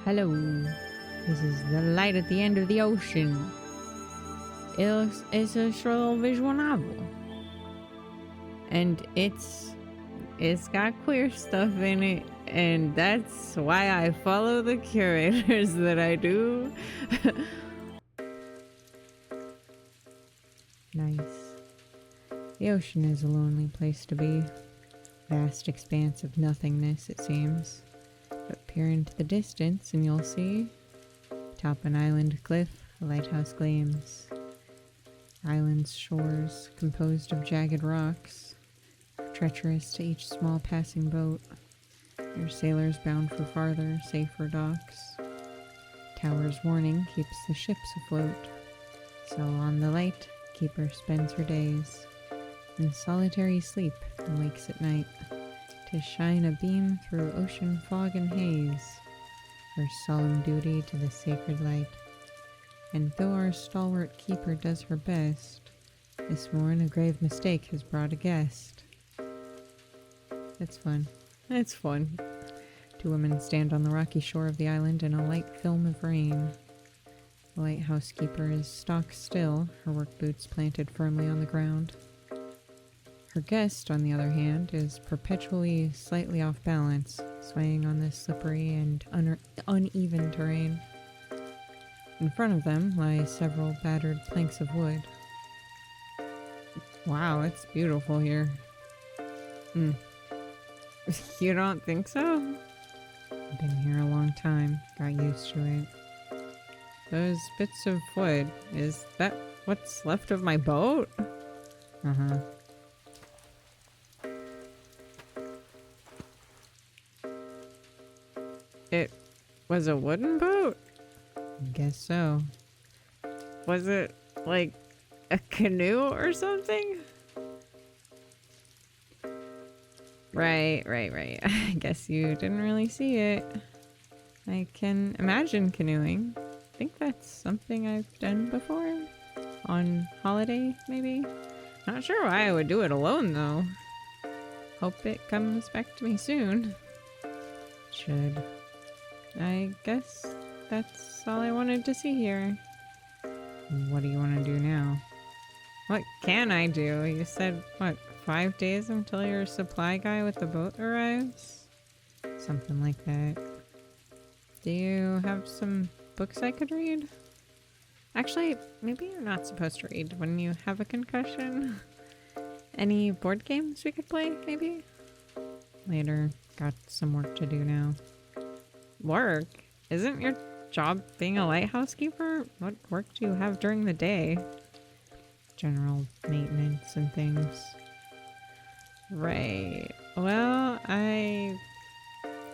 Hello, this is the light at the end of the ocean. It's a short little visual novel, and it's got queer stuff in it, and that's why I follow the curators that I do. Nice. The ocean is a lonely place to be. Vast expanse of nothingness, it seems. But peer into the distance and you'll see, atop an island cliff, a lighthouse gleams. Island's shores, composed of jagged rocks, treacherous to each small passing boat. There are sailors bound for farther, safer docks. Tower's warning keeps the ships afloat. So on the light, keeper spends her days in solitary sleep and wakes at night to shine a beam through ocean fog and haze, her solemn duty to the sacred light. And though our stalwart keeper does her best, this morn a grave mistake has brought a guest. That's fun. It's fun. Two women stand on the rocky shore of the island in a light film of rain. The lighthouse keeper is stock still, her work boots planted firmly on the ground. Her guest, on the other hand, is perpetually slightly off balance, swaying on this slippery and uneven terrain. In front of them lie several battered planks of wood. Wow, it's beautiful here. You don't think so? I've been here a long time, got used to it. Those bits of wood, is that what's left of my boat? Uh-huh. It was a wooden boat? I guess so. Was it like a canoe or something? Right. I guess you didn't really see it. I can imagine canoeing. I think that's something I've done before. On holiday, maybe? Not sure why I would do it alone, though. Hope it comes back to me soon. Should. I guess that's all I wanted to see here. What do you want to do now? What can I do? You said, what, 5 days until your supply guy with the boat arrives? Something like that. Do you have some books I could read? Actually, maybe you're not supposed to read when you have a concussion. Any board games we could play, maybe? Later. Got some work to do now. Work? Isn't your job being a lighthouse keeper? What work do you have during the day? General maintenance and things. Right. Well, I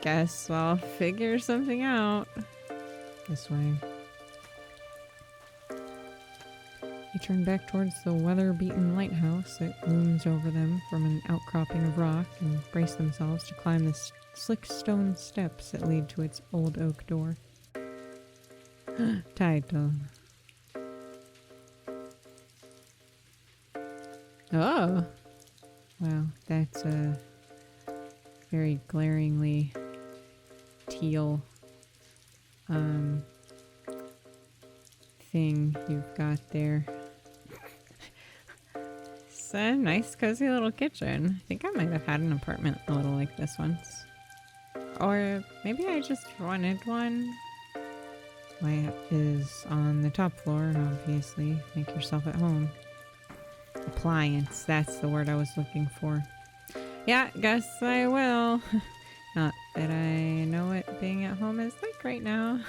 guess I'll figure something out. This way. You turn back towards the weather-beaten lighthouse that looms over them from an outcropping of rock and brace themselves to climb the slick stone steps that lead to its old oak door. Title. Oh! Wow, that's a very glaringly teal thing you've got there. It's a nice cozy little kitchen. I think I might have had an apartment a little like this once. Or maybe I just wanted one. My is on the top floor, obviously. Make yourself at home. Appliance, that's the word I was looking for. Yeah, guess I will. Not that I know what being at home is like right now.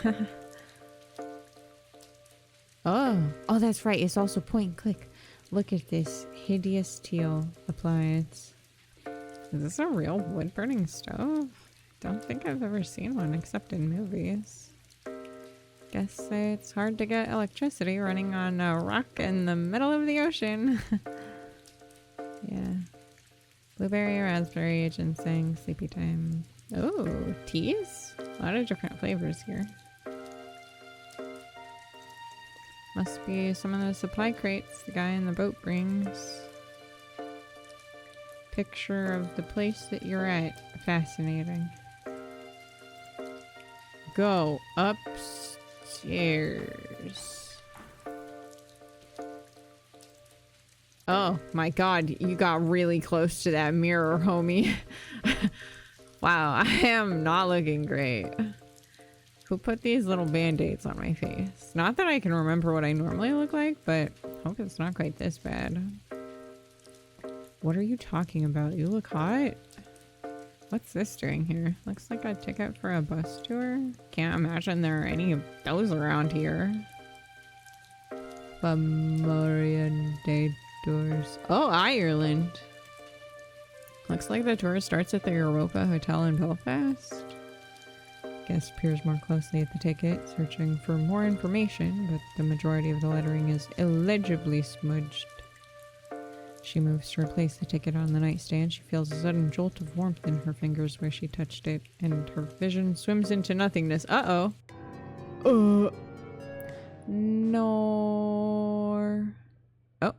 Oh, that's right. It's also point and click. Look at this hideous teal appliance. Is this a real wood-burning stove? Don't think I've ever seen one except in movies. Guess it's hard to get electricity running on a rock in the middle of the ocean. Yeah. Blueberry, raspberry, ginseng, sleepy time. Oh, teas? A lot of different flavors here. Must be some of the supply crates the guy in the boat brings. Picture of the place that you're at. Fascinating. go upstairs. Oh my god, you got really close to that mirror, homie. Wow, I am not looking great. Who put these little band-aids on my face? Not that I can remember what I normally look like, but hope it's not quite this bad. What are you talking about? You look hot. What's this doing here? Looks like a ticket for a bus tour. Can't imagine there are any of those around here. Memorial Day tours. Oh, Ireland. Looks like the tour starts at the Europa Hotel in Belfast. Guest peers more closely at the ticket, searching for more information, but the majority of the lettering is illegibly smudged. She moves to replace the ticket on the nightstand. She feels a sudden jolt of warmth in her fingers where she touched it, and her vision swims into nothingness. Uh-oh. No. Oh.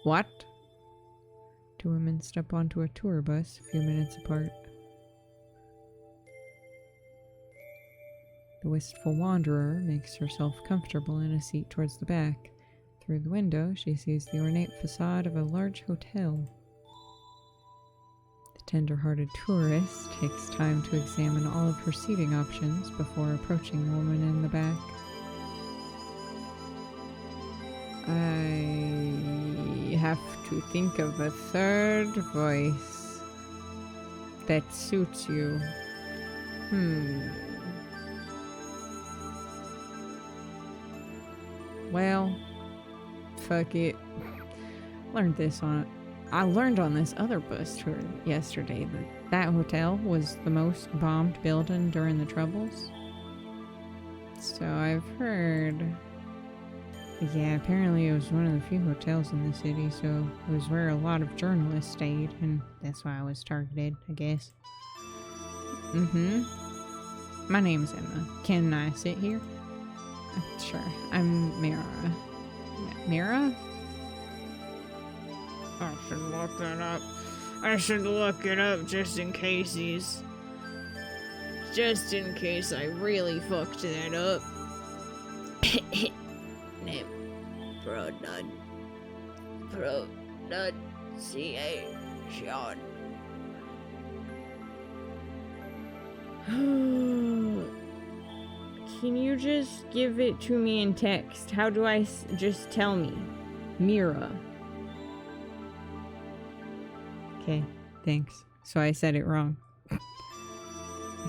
What? Two women step onto a tour bus a few minutes apart. The wistful wanderer makes herself comfortable in a seat towards the back. Through the window, she sees the ornate facade of a large hotel. The tender-hearted tourist takes time to examine all of her seating options before approaching the woman in the back. I have to think of a third voice that suits you. Well, fuck it. I learned on this other bus tour yesterday that hotel was the most bombed building during the Troubles. So I've heard. Yeah, apparently it was one of the few hotels in the city, so it was where a lot of journalists stayed, and that's why I was targeted, I guess. My name's Emma. Can I sit here? Sure. I'm Mira. Mira? I should look that up. I should look it up just in case Just in case I really fucked that up. Name. Pronunciation. Can you just give it to me in text? How do I just tell me? Mira. Okay, thanks. So I said it wrong.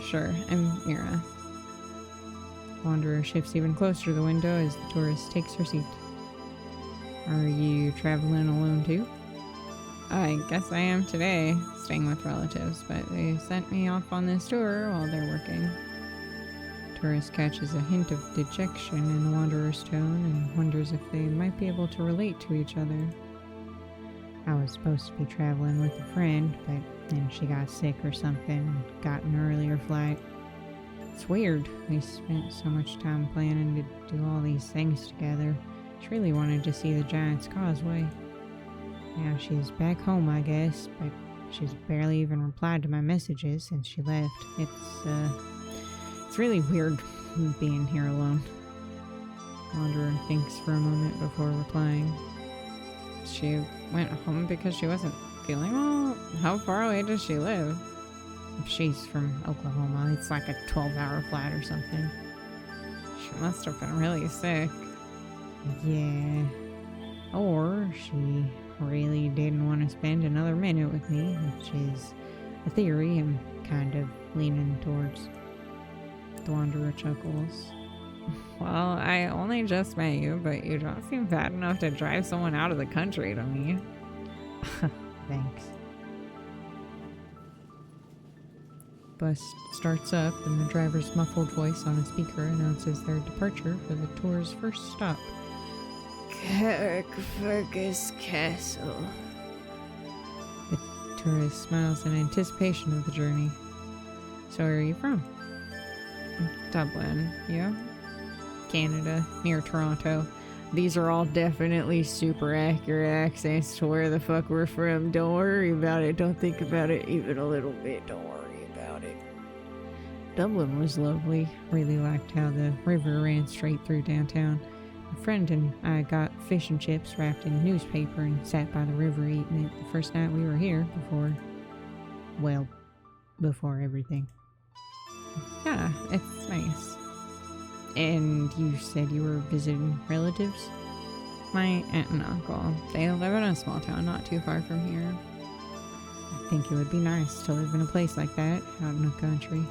Sure, I'm Mira. Wanderer shifts even closer to the window as the tourist takes her seat. Are you traveling alone too? I guess I am today, staying with relatives, but they sent me off on this tour while they're working. Tourist catches a hint of dejection in the wanderer's tone and wonders if they might be able to relate to each other. I was supposed to be traveling with a friend, but then she got sick or something and got an earlier flight. It's weird. We spent so much time planning to do all these things together. She really wanted to see the Giant's Causeway. Now she's back home, I guess, but she's barely even replied to my messages since she left. It's really weird being here alone. Wanderer thinks for a moment before replying. She went home because she wasn't feeling well? How far away does she live? If she's from Oklahoma, it's like a 12-hour flight or something. She must have been really sick. Yeah. Or she really didn't want to spend another minute with me, which is a theory I'm kind of leaning towards. The Wanderer chuckles. Well, I only just met you, but you don't seem bad enough to drive someone out of the country to me. Thanks. Bus starts up and the driver's muffled voice on a speaker announces their departure for the tour's first stop. Carrickfergus Castle. The tourist smiles in anticipation of the journey. So where are you from? Dublin. You? Canada, near Toronto. These are all definitely super accurate accents to where the fuck we're from. Don't worry about it. Don't think about it even a little bit. Don't worry about it. Dublin was lovely. Really liked how the river ran straight through downtown. My friend and I got fish and chips wrapped in newspaper and sat by the river eating it the first night we were here before everything. Yeah, it's nice. And you said you were visiting relatives? My aunt and uncle. They live in a small town not too far from here. I think it would be nice to live in a place like that, out in the country.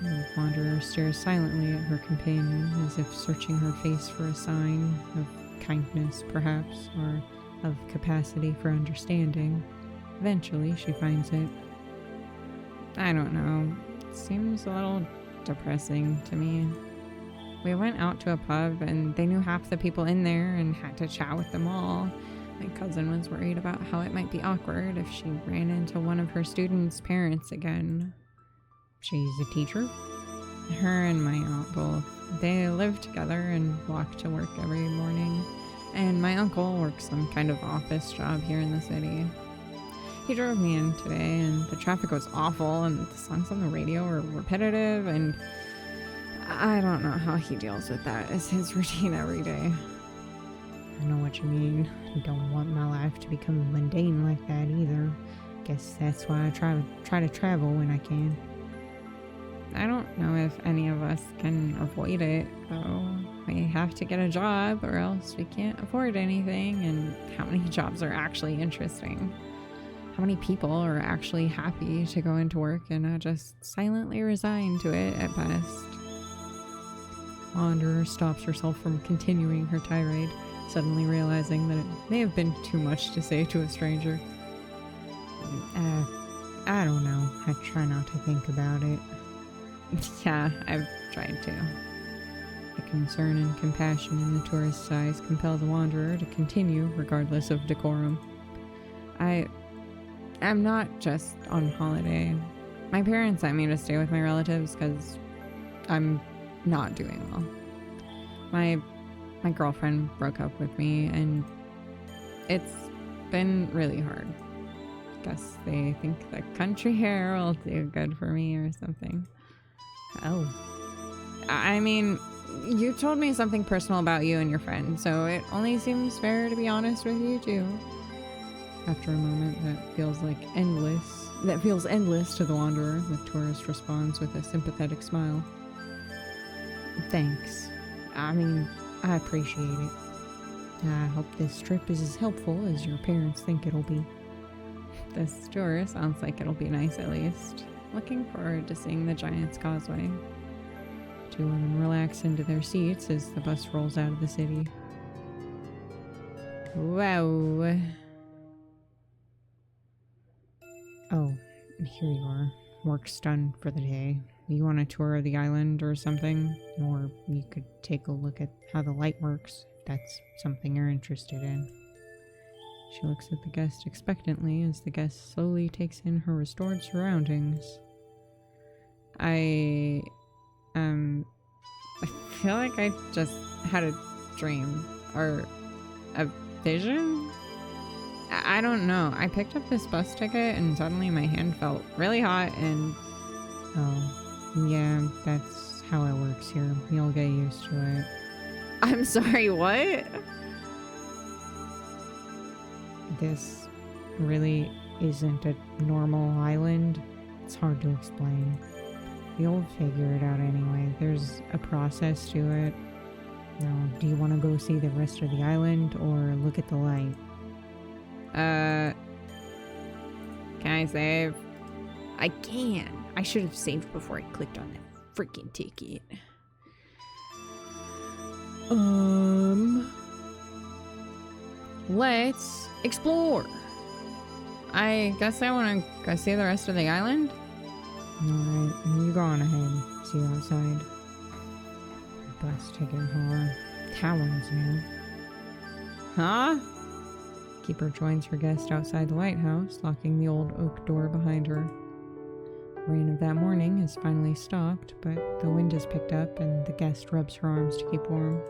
The wanderer stares silently at her companion, as if searching her face for a sign of kindness, perhaps, or of capacity for understanding. Eventually, she finds it. I don't know. It seems a little depressing to me. We went out to a pub, and they knew half the people in there and had to chat with them all. My cousin was worried about how it might be awkward if she ran into one of her students' parents again. She's a teacher. Her and my aunt both. They live together and walk to work every morning. And my uncle works some kind of office job here in the city. He drove me in today, and the traffic was awful, and the songs on the radio are repetitive, and I don't know how he deals with that. It's his routine every day. I know what you mean. I don't want my life to become mundane like that either. Guess that's why I try to travel when I can. I don't know if any of us can avoid it, though. We have to get a job or else we can't afford anything, and how many jobs are actually interesting? How many people are actually happy to go into work and not just silently resign to it at best? Wanderer stops herself from continuing her tirade, suddenly realizing that it may have been too much to say to a stranger. I don't know. I try not to think about it. Yeah, I've tried to. The concern and compassion in the tourist's eyes compel the wanderer to continue, regardless of decorum. I'm not just on holiday. My parents sent me to stay with my relatives because I'm not doing well. My girlfriend broke up with me, and it's been really hard. Guess they think the country air will do good for me or something. Oh. I mean, you told me something personal about you and your friend, so it only seems fair to be honest with you too. After a moment that feels endless to the wanderer, the tourist responds with a sympathetic smile. Thanks. I mean, I appreciate it. I hope this trip is as helpful as your parents think it'll be. This tour sounds like it'll be nice at least. Looking forward to seeing the Giant's Causeway. Two women relax into their seats as the bus rolls out of the city. Wow. Oh, here you are. Work's done for the day. You want a tour of the island or something? Or you could take a look at how the light works, if that's something you're interested in. She looks at the guest expectantly as the guest slowly takes in her restored surroundings. I feel like I just had a dream or a vision. I don't know. I picked up this bus ticket and suddenly my hand felt really hot and... Oh, yeah, that's how it works here. You'll get used to it. I'm sorry, what? This really isn't a normal island. It's hard to explain. You'll figure it out anyway. There's a process to it. Now, do you want to go see the rest of the island or look at the light? Can I save? I can. I should have saved before I clicked on that freaking ticket. Let's explore. I guess I want to go see the rest of the island. Alright, you go on ahead. See you outside. Bus ticket hauler. That one's new. Huh? Keeper joins her guest outside the lighthouse, locking the old oak door behind her. The rain of that morning has finally stopped, but the wind has picked up and the guest rubs her arms to keep warm.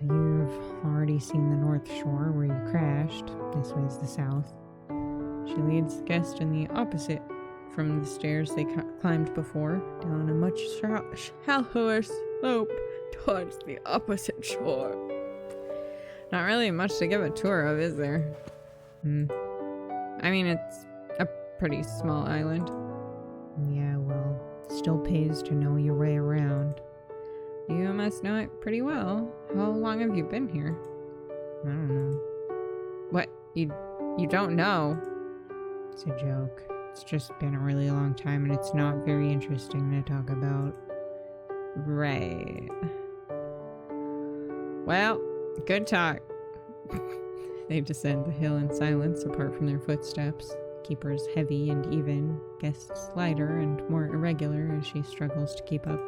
You've already seen the North Shore where you crashed. This way's the south. She leads the guest in the opposite from the stairs they climbed before, down a much shallower slope towards the opposite shore. Not really much to give a tour of, is there? I mean, it's a pretty small island. Yeah, well, still pays to know your way around. You must know it pretty well. How long have you been here? I don't know. What? You don't know? It's a joke. It's just been a really long time and it's not very interesting to talk about. Right. Well, good talk. They descend the hill in silence apart from their footsteps. Keeper's heavy and even, guests lighter and more irregular as she struggles to keep up.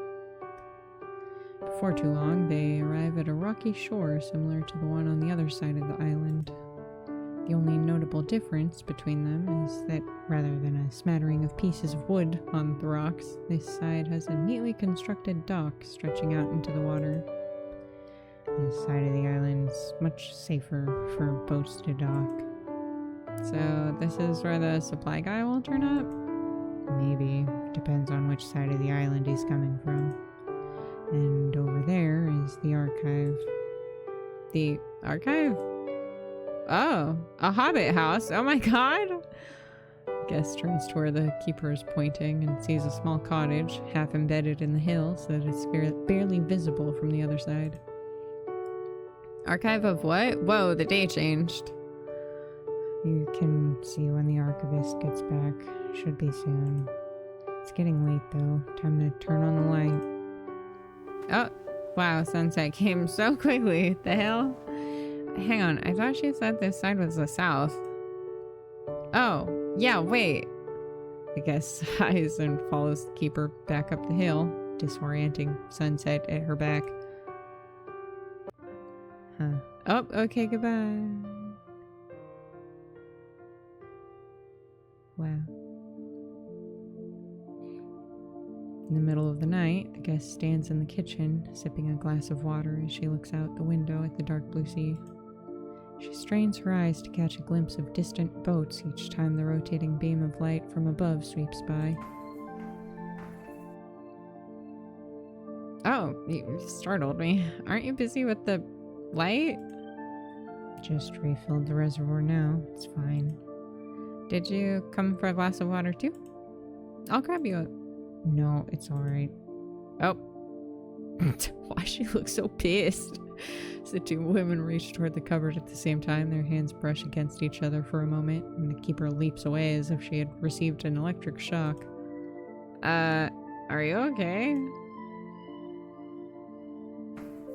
Before too long, they arrive at a rocky shore similar to the one on the other side of the island. The only notable difference between them is that rather than a smattering of pieces of wood on the rocks, this side has a neatly constructed dock stretching out into the water. This side of the island is much safer for boats to dock. So this is where the supply guy will turn up? Maybe. Depends on which side of the island he's coming from. And over there is the archive. The archive? Oh, a hobbit house. Oh my god! Guest turns to where the keeper is pointing and sees a small cottage, half embedded in the hill so that it's barely visible from the other side. Archive of what? Whoa, the day changed. You can see when the archivist gets back. Should be soon. It's getting late though. Time to turn on the light. Oh, wow, sunset came so quickly. The hell? Hang on, I thought she said this side was the south. Oh, yeah, wait. The guest sighs and follows the keeper back up the hill, disorienting sunset at her back. Huh. Oh, okay, goodbye. Wow. In the middle of the night, the guest stands in the kitchen, sipping a glass of water as she looks out the window at the dark blue sea. She strains her eyes to catch a glimpse of distant boats each time the rotating beam of light from above sweeps by. Oh, you startled me. Aren't you busy with the light? Just refilled the reservoir now. It's fine. Did you come for a glass of water too? I'll grab you a... No, it's alright. Oh. Why she looks so pissed? As the two women reach toward the cupboard at the same time, their hands brush against each other for a moment, and the keeper leaps away as if she had received an electric shock. Are you okay?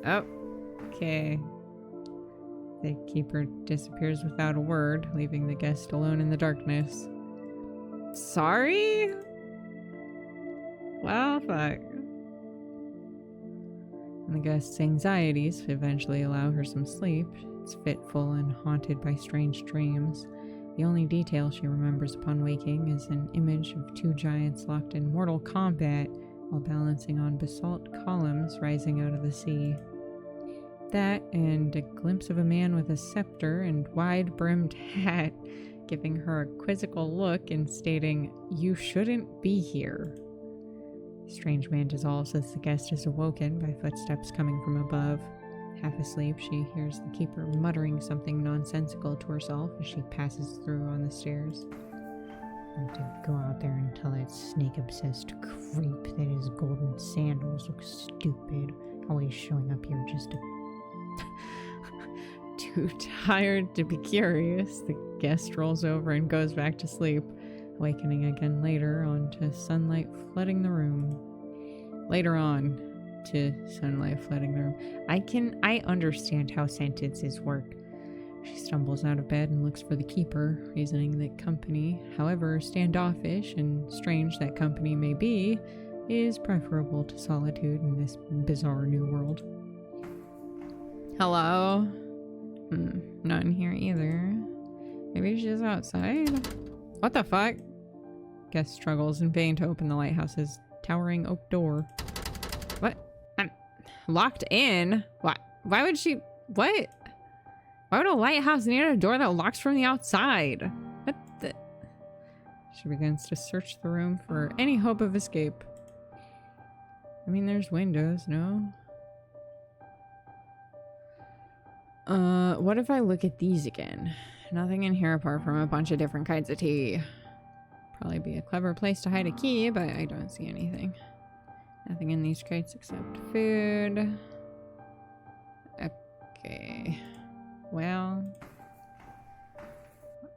Oh, okay. The keeper disappears without a word, leaving the guest alone in the darkness. Sorry? Well, fuck. And the guest's anxieties eventually allow her some sleep. It's fitful and haunted by strange dreams. The only detail she remembers upon waking is an image of two giants locked in mortal combat while balancing on basalt columns rising out of the sea. That and a glimpse of a man with a scepter and wide-brimmed hat giving her a quizzical look and stating, "You shouldn't be here." The strange man dissolves as the guest is awoken by footsteps coming from above. Half asleep, she hears the keeper muttering something nonsensical to herself as she passes through on the stairs. I have to go out there and tell that snake-obsessed creep that his golden sandals look stupid. Always showing up here just to... Too tired to be curious, the guest rolls over and goes back to sleep, awakening again later on to sunlight flooding the room. Later on to sunlight flooding the room. I understand how sentences work. She stumbles out of bed and looks for the keeper, reasoning that company, however standoffish and strange that company may be, is preferable to solitude in this bizarre new world. Hello? Not in here either. Maybe she's outside? What the fuck? Guest struggles in vain to open the lighthouse's towering oak door. What? I'm locked in? What? Why would she... What? Why would a lighthouse need a door that locks from the outside? What the... She begins to search the room for any hope of escape. I mean, there's windows, no? What if I look at these again? Nothing in here apart from a bunch of different kinds of tea. Probably be a clever place to hide a key, but I don't see anything. Nothing in these crates except food. Okay. Well.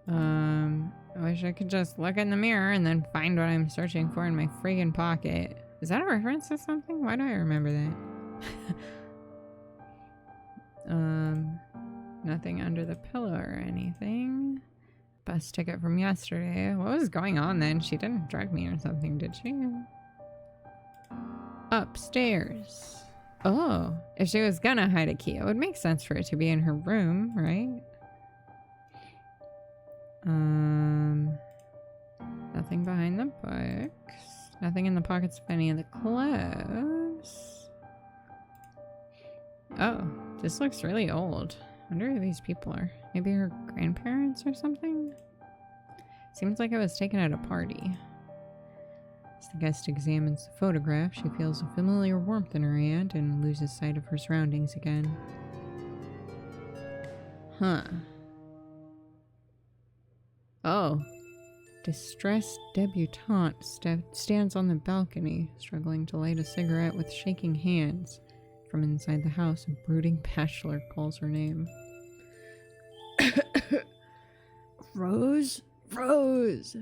I wish I could just look in the mirror and then find what I'm searching for in my friggin' pocket. Is that a reference to something? Why do I remember that? Nothing under the pillow or anything. Bus ticket from yesterday. What was going on then? She didn't drug me or something, did she? Upstairs. Oh, if she was gonna hide a key, it would make sense for it to be in her room, right? Nothing behind the books. Nothing in the pockets of any of the clothes. Oh, this looks really old. I wonder who these people are. Maybe her grandparents or something? Seems like it was taken at a party. As the guest examines the photograph, she feels a familiar warmth in her hand and loses sight of her surroundings again. Huh. Oh. Distressed debutante stands on the balcony, struggling to light a cigarette with shaking hands. From inside the house, a brooding bachelor calls her name. Rose? Rose!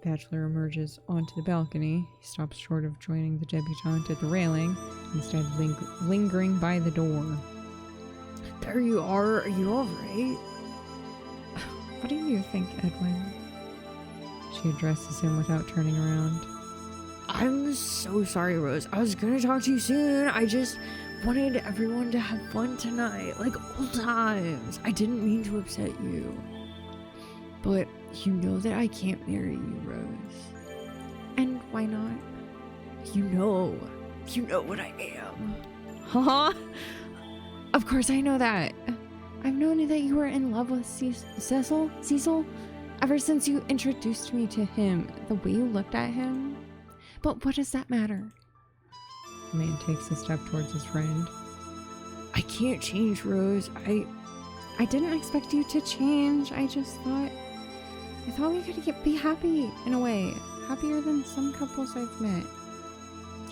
Bachelor emerges onto the balcony. He stops short of joining the debutante at the railing, instead lingering by the door. There you are. Are you alright? What do you think, Edwin? She addresses him without turning around. I'm so sorry, Rose. I was gonna talk to you soon. I just wanted everyone to have fun tonight, like old times. I didn't mean to upset you. But you know that I can't marry you, Rose. And why not? You know what I am. Huh? Of course I know that. I've known that you were in love with Cecil, ever since you introduced me to him, the way you looked at him. But what does that matter? The man takes a step towards his friend. I can't change, Rose. I didn't expect you to change. I thought we could be happy in a way. Happier than some couples I've met.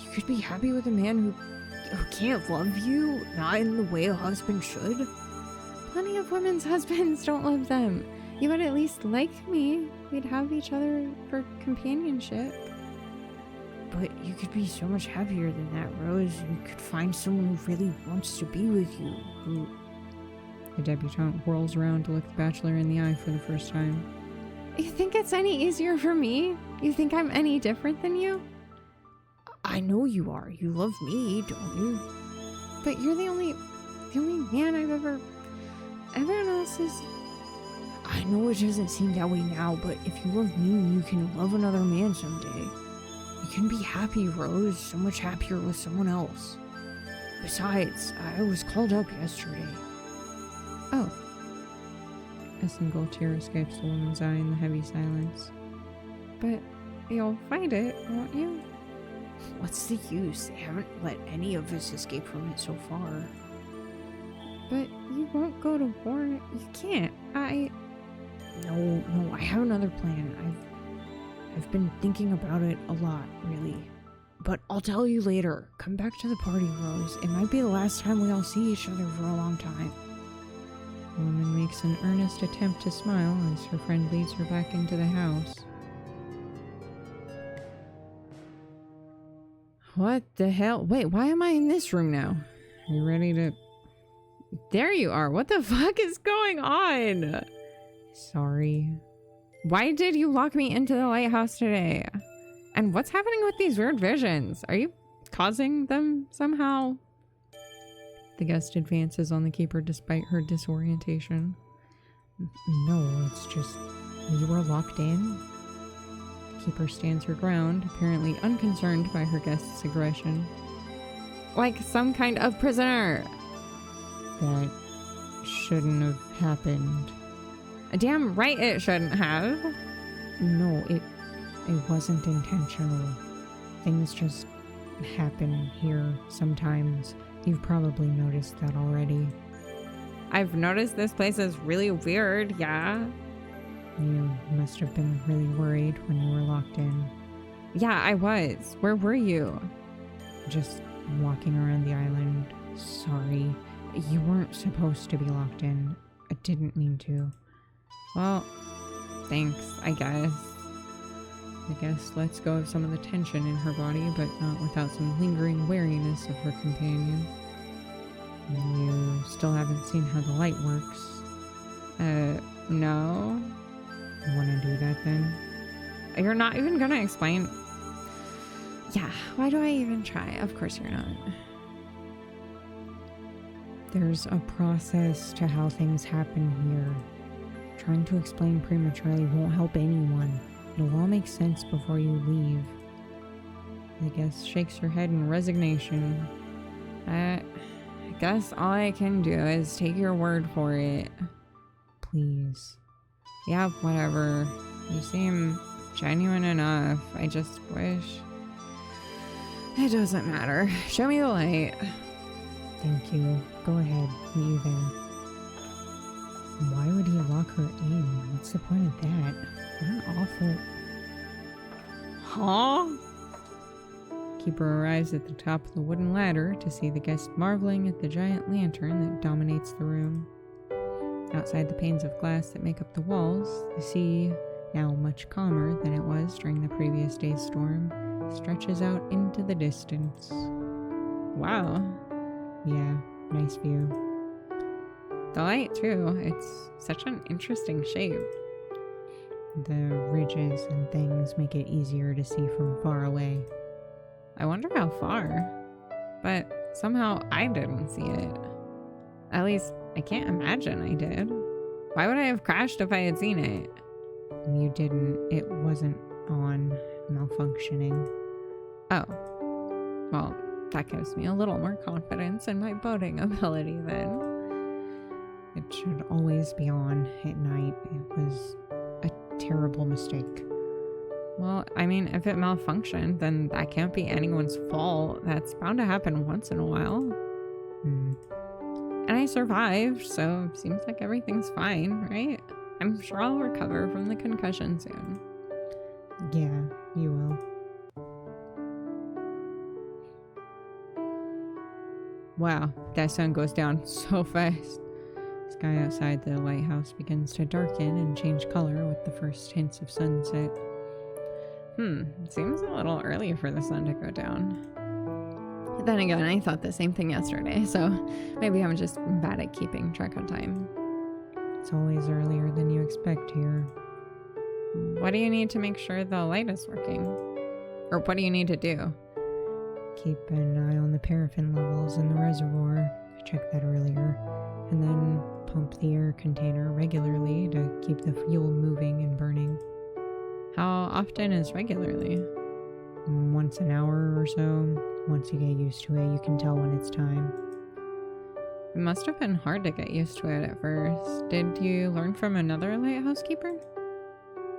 You could be happy with a man who can't love you, not in the way a husband should. Plenty of women's husbands don't love them. You would at least like me. We'd have each other for companionship. But you could be so much happier than that, Rose. You could find someone who really wants to be with you. The debutante whirls around to look the bachelor in the eye for the first time. You think it's any easier for me? You think I'm any different than you? I know you are. You love me, don't you? But you're the only man I've ever... Everyone else is... I know it doesn't seem that way now, but if you love me, you can love another man someday. You can be happy, Rose, so much happier with someone else. Besides, I was called up yesterday. Oh. A single tear escapes the woman's eye in the heavy silence. But you'll fight it, won't you? What's the use? They haven't let any of us escape from it so far. But you won't go to war. You can't. No, I have another plan. I've been thinking about it a lot, really. But I'll tell you later. Come back to the party, Rose. It might be the last time we all see each other for a long time. The woman makes an earnest attempt to smile as her friend leads her back into the house. What the hell? Wait, why am I in this room now? Are you ready to... There you are. What the fuck is going on? Sorry. Why did you lock me into the lighthouse today? And what's happening with these weird visions? Are you causing them somehow? The guest advances on the keeper despite her disorientation. No, it's just... You were locked in? The keeper stands her ground, apparently unconcerned by her guest's aggression. Like some kind of prisoner! That shouldn't have happened. Damn right it shouldn't have. No, it wasn't intentional. Things just happen here sometimes. You've probably noticed that already. I've noticed this place is really weird, yeah? You must have been really worried when you were locked in. Yeah, I was. Where were you? Just walking around the island. Sorry. You weren't supposed to be locked in. I didn't mean to. Well, thanks, I guess. I guess let's go of some of the tension in her body, but not without some lingering wariness of her companion. You still haven't seen how the light works. No. Want to do that then? You're not even gonna explain? Yeah, why do I even try? Of course you're not. There's a process to how things happen here. Trying to explain prematurely won't help anyone. It'll all make sense before you leave. I guess shakes her head in resignation. I guess all I can do is take your word for it. Please. Yeah, whatever. You seem genuine enough. I just wish... It doesn't matter. Show me the light. Thank you. Go ahead. Meet you there. Why would he lock her in? What's the point of that? What an awful... Huh? Keeper arrives at the top of the wooden ladder to see the guest marveling at the giant lantern that dominates the room. Outside the panes of glass that make up the walls, the sea, now much calmer than it was during the previous day's storm, stretches out into the distance. Wow. Yeah, nice view. The light, too. It's such an interesting shape. The ridges and things make it easier to see from far away. I wonder how far. But somehow I didn't see it. At least, I can't imagine I did. Why would I have crashed if I had seen it? You didn't. It wasn't on, malfunctioning. Oh. Well, that gives me a little more confidence in my boating ability then. It should always be on at night. It was a terrible mistake. Well, I mean, if it malfunctioned, then that can't be anyone's fault. That's bound to happen once in a while. And I survived, so seems like everything's fine, right? I'm sure I'll recover from the concussion soon. Yeah, you will. Wow, that sun goes down so fast. The sky outside the lighthouse begins to darken and change color with the first hints of sunset. It seems a little early for the sun to go down. Then again, I thought the same thing yesterday, so maybe I'm just bad at keeping track of time. It's always earlier than you expect here. What do you need to make sure the light is working? Or what do you need to do? Keep an eye on the paraffin levels in the reservoir. I checked that earlier. And then pump the air container regularly to keep the fuel moving and burning. How often is regularly? Once an hour or so. Once you get used to it, you can tell when it's time. It must have been hard to get used to it at first. Did you learn from another lighthouse keeper?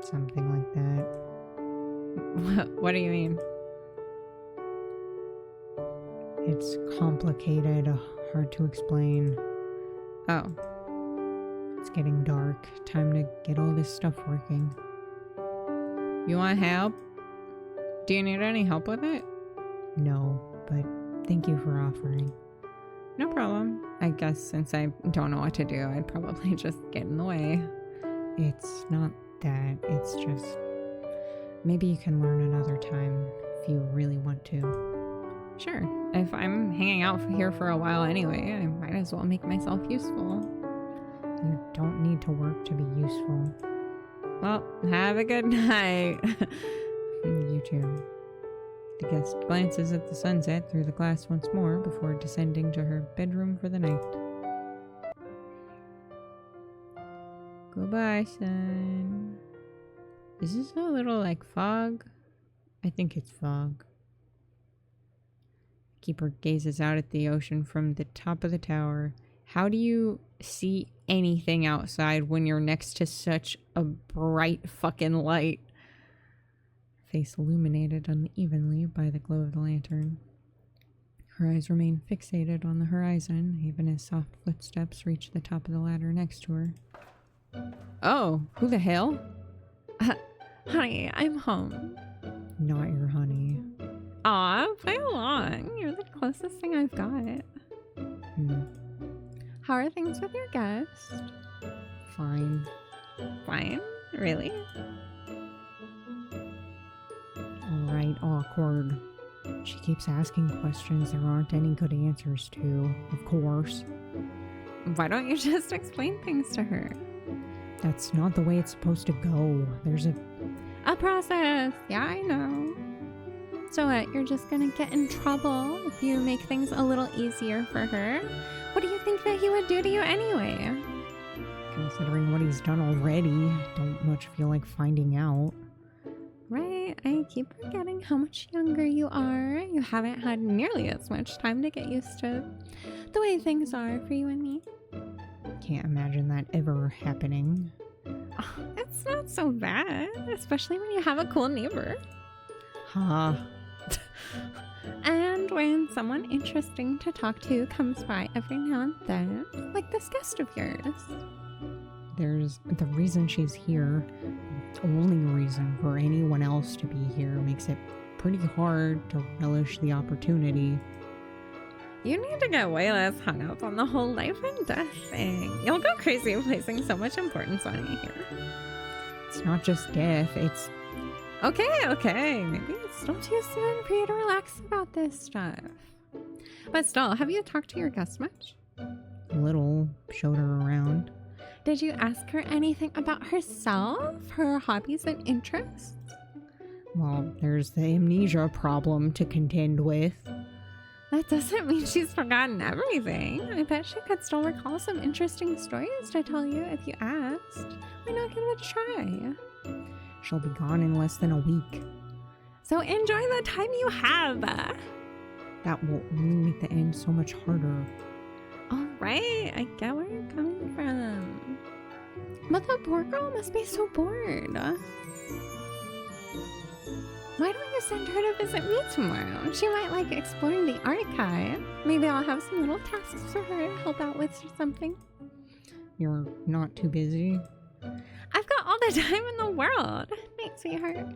Something like that. What do you mean? It's complicated, hard to explain. Oh. It's getting dark. Time to get all this stuff working. You want help? Do you need any help with it? No, but thank you for offering. No problem. I guess since I don't know what to do, I'd probably just get in the way. It's not that. It's just... Maybe you can learn another time if you really want to. Sure. If I'm hanging out here for a while anyway, I might as well make myself useful. You don't need to work to be useful. Well, have a good night. You too. The guest glances at the sunset through the glass once more before descending to her bedroom for the night. Goodbye, son. Is this a little like fog? I think it's fog. Keeper gazes out at the ocean from the top of the tower. How do you see anything outside when you're next to such a bright fucking light? face illuminated unevenly by the glow of the lantern. Her eyes remain fixated on the horizon, even as soft footsteps reach the top of the ladder next to her. Oh, who the hell? Honey, I'm home. Not your honey. Aw, play along. You're the closest thing I've got. How are things with your guest? Fine. Fine? Really? Alright, awkward. She keeps asking questions there aren't any good answers to, of course. Why don't you just explain things to her? That's not the way it's supposed to go. There's a process. Yeah, I know. So what, you're just gonna get in trouble if you make things a little easier for her? What do you think that he would do to you anyway? Considering what he's done already, don't much feel like finding out. Right, I keep forgetting how much younger you are. You haven't had nearly as much time to get used to the way things are for you and me. Can't imagine that ever happening. Oh, it's not so bad, especially when you have a cool neighbor. Huh. And when someone interesting to talk to comes by every now and then, like this guest of yours. There's the reason she's here. The only reason for anyone else to be here makes it pretty hard to relish the opportunity. You need to get way less hung up on the whole life and death thing. You'll go crazy placing so much importance on it here. It's not just death, it's... Okay. Maybe it's still too soon for you to relax about this stuff. But still, have you talked to your guest much? A little. Showed her around. Did you ask her anything about herself, her hobbies and interests? Well, there's the amnesia problem to contend with. That doesn't mean she's forgotten everything. I bet she could still recall some interesting stories to tell you if you asked. Why not give it a try? She'll be gone in less than a week. So enjoy the time you have. That will only make the end so much harder. All right, I get where you're coming from. But the poor girl must be so bored. Why don't you send her to visit me tomorrow? She might like exploring the archive. Maybe I'll have some little tasks for her to help out with or something. You're not too busy? I've got all the time in the world. Thanks, sweetheart.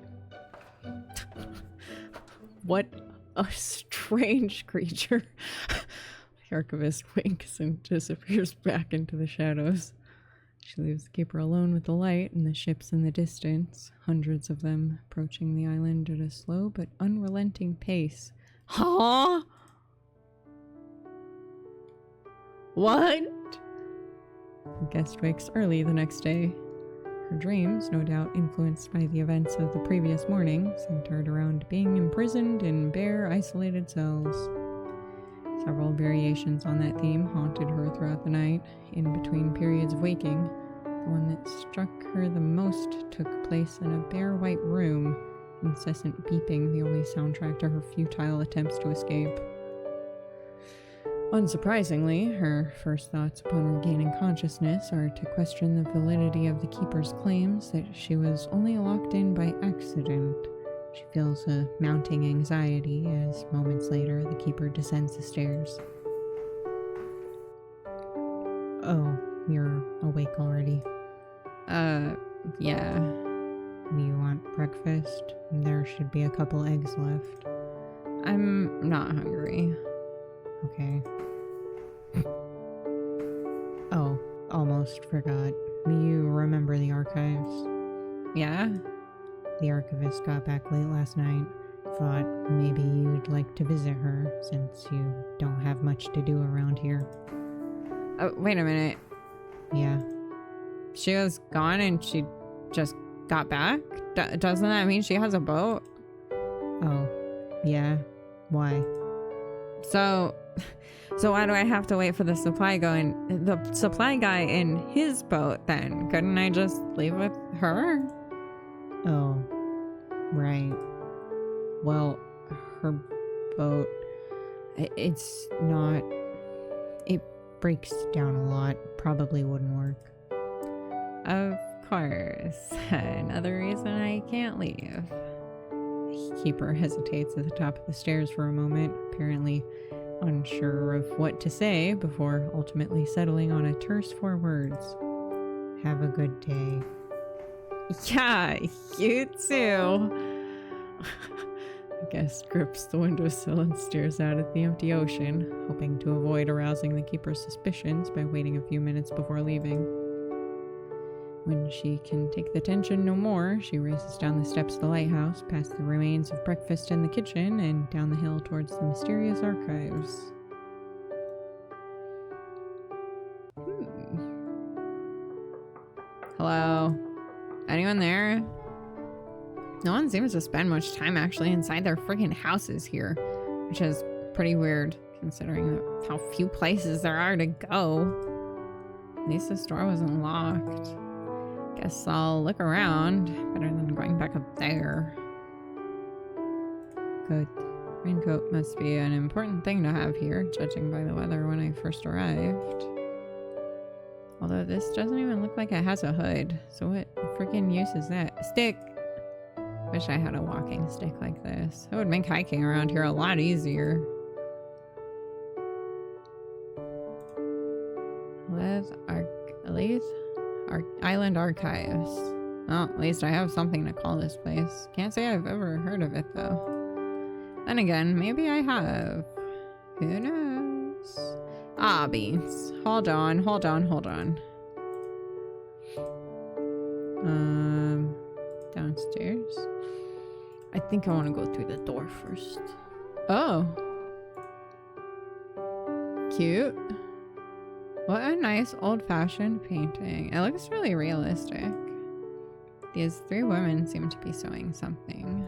What a strange creature. The archivist winks and disappears back into the shadows. She leaves the keeper alone with the light and the ships in the distance, hundreds of them approaching the island at a slow but unrelenting pace. Huh? What? The guest wakes early the next day. Her dreams, no doubt influenced by the events of the previous morning, centered around being imprisoned in bare, isolated cells. Several variations on that theme haunted her throughout the night, in between periods of waking. The one that struck her the most took place in a bare white room, incessant beeping the only soundtrack to her futile attempts to escape. Unsurprisingly, her first thoughts upon regaining consciousness are to question the validity of the keeper's claims that she was only locked in by accident. She feels a mounting anxiety as moments later the keeper descends the stairs. Oh, you're awake already. Yeah. You want breakfast? There should be a couple eggs left. I'm not hungry. Okay. Oh, almost forgot. You remember the archives? Yeah? The archivist got back late last night. Thought maybe you'd like to visit her, since you don't have much to do around here. Oh, wait a minute. Yeah. She was gone and she just got back? Doesn't that mean she has a boat? Oh, yeah. Why? So why do I have to wait for the supply guy in his boat then? Couldn't I just leave with her? Oh, right. Well, her boat, it's not... It breaks down a lot. Probably wouldn't work. Of course. Another reason I can't leave. keeper hesitates at the top of the stairs for a moment, apparently unsure of what to say, before ultimately settling on a terse 4 words. Have a good day. Yeah, you too. The guest grips the windowsill and stares out at the empty ocean, hoping to avoid arousing the keeper's suspicions by waiting a few minutes before leaving. When she can take the tension no more, she races down the steps of the lighthouse, past the remains of breakfast in the kitchen, and down the hill towards the mysterious archives. Hello? Anyone there? No one seems to spend much time actually inside their freaking houses here, which is pretty weird considering how few places there are to go. At least this door wasn't locked. Guess I'll look around. Better than going back up there. Good. Raincoat must be an important thing to have here, judging by the weather when I first arrived. Although this doesn't even look like it has a hood. So what freaking use is that? A stick! Wish I had a walking stick like this. It would make hiking around here a lot easier. Island Archives. Well, at least I have something to call this place. Can't say I've ever heard of it though. Then again, maybe I have. Who knows? Ah, beans. Hold on. Downstairs. I think I want to go through the door first. Oh. Cute. What a nice old-fashioned painting. It looks really realistic. These 3 women seem to be sewing something.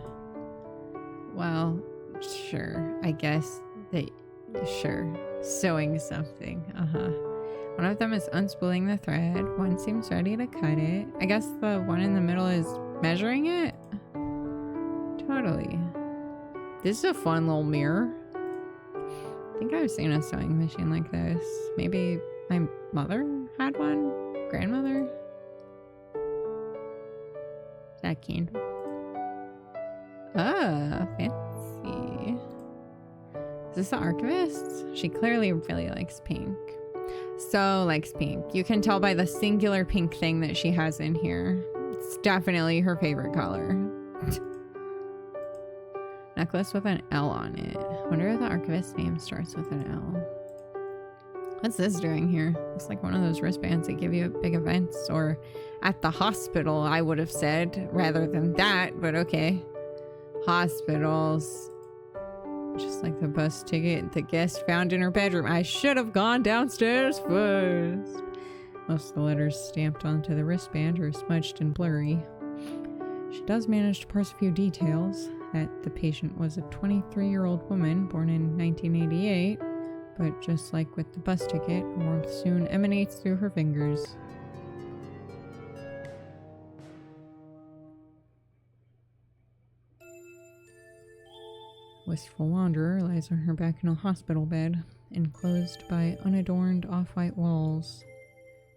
Well, sure. I guess sure. Sewing something. One of them is unspooling the thread. One seems ready to cut it. I guess the one in the middle is measuring it? Totally. This is a fun little mirror. I think I've seen a sewing machine like this. Maybe my mother had one? Grandmother? Is that candle? Ah, fancy. Is this the archivist? She clearly really likes pink. So likes pink. You can tell by the singular pink thing that she has in here. It's definitely her favorite color. Necklace with an L on it. Wonder if the archivist's name starts with an L. What's this doing here? Looks like one of those wristbands that give you at big events, or at the hospital, I would have said, rather than that, but okay. Hospitals. Just like the bus ticket the guest found in her bedroom. I should have gone downstairs first. Most of the letters stamped onto the wristband are smudged and blurry. She does manage to parse a few details. That the patient was a 23-year-old woman born in 1988, but just like with the bus ticket, warmth soon emanates through her fingers. Wistful wanderer lies on her back in a hospital bed, enclosed by unadorned off-white walls.